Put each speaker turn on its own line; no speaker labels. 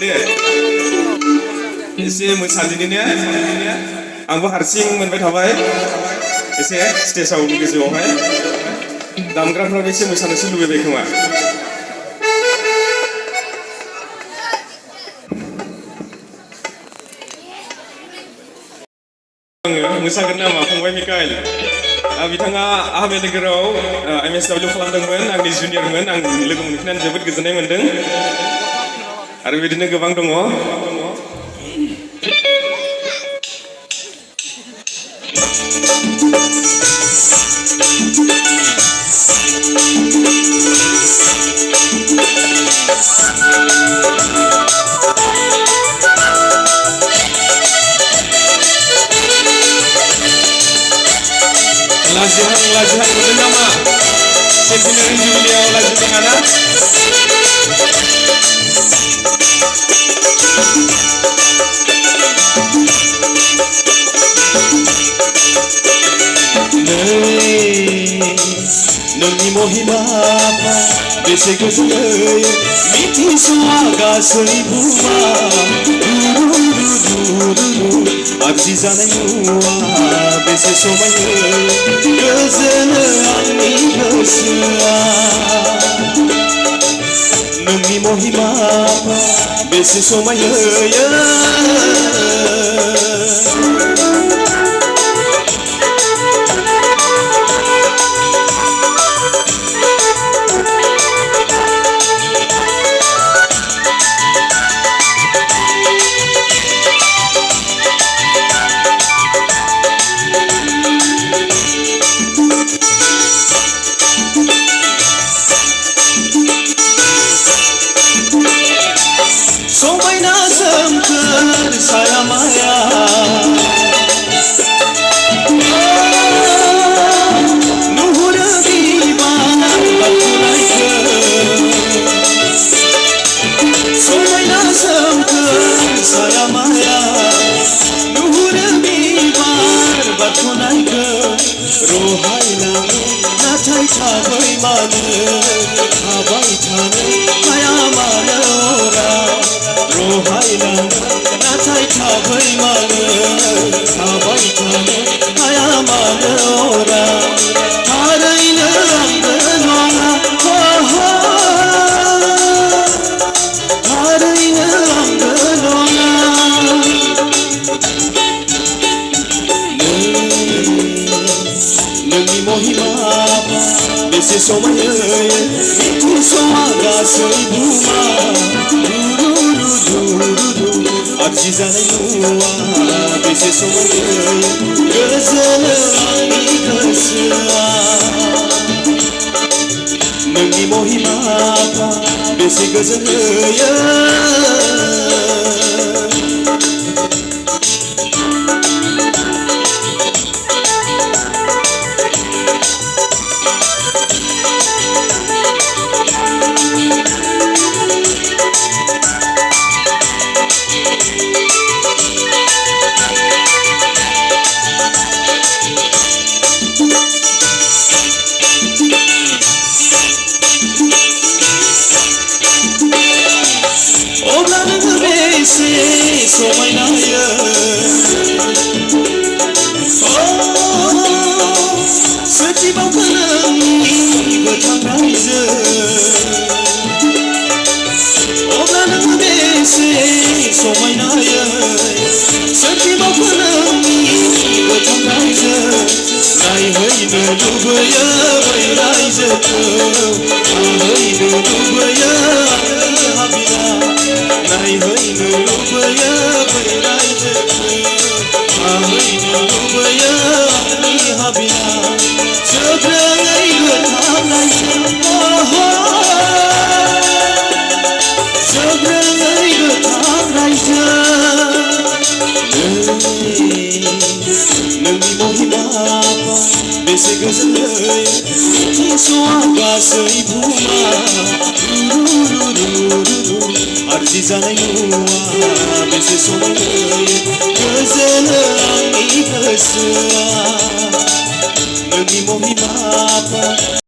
दे एसे मोसादिनि ने आंबो हारसिं मोनबाय थाबाय एसे स्टेजआव गोजौआवहाय दामग्राफ्राबो एसे मोसानोसो लुबैबाय खोमा मोसागोन नामा फंबाय मिकाइल बिथाङा आहमेदनगराव एमएसडब्लिउ खालामदोंमोन आंनि जुनियरमोन आं लोगो मोनफिननानै जोबोद गोजोननाय मोन्दों आरो बिदिनो गोबां दङ lajihan moden nama Centenary Jubileum lajihan ana नोंनि महिमाफ्रा बेसे गोजोनै मिथिस'आ गासै बुहुमा आरजि जानाय नुवा बेसे समायो गोजोनो आंनि गोसोआ नोंनि महिमाफ्रा बेसे समायो समायना सोमखोर साया माया नुहुरो बिबार बारनायखौ समायना सोमखोर साया माया नुहुरो बिबार बारनायखौ रहायनानै नाथाय थाबै मानो थाबाय थानो हाया मानो नाथाय थाबै मानो थाबाय थानो हाया मानो अरा थारैनो आंबो नङा थारैनो आंबो नङा नोंनि महिमाफ्रा बेसे समायो मिथिस'आ गासै बुहुमा आरजि जानाय नुवा बेसे समायो गोजोनो आंनि गोसोआ नोंनि महिमाफ्रा बेसे गोजोन होयो समायनायो सोरजिबावखो नोंनि गोथां रायजो अब्ला नों बेसे समायनायो सोरजिबावखो नोंनि गोथां रायजो नायहैनो लुबैयो बै रायजोखौ नायहैनो लुबैयो आंनि हाबिला नायहैनो लुबैयो बै रायजोखौ नायहैनो लुबैयो आंनि हाबिला जोबोरै गोथां रायजो जोबोरै गोथां रायजो नोंनि महिमाफ्रा बेसे गोजोन होयो मिथिस'आ गासै बुहुमा आरजि जानाय नुवा बेसे समायो गोजोनो आंनि गोसोआ नोंनि महिमाफ्रा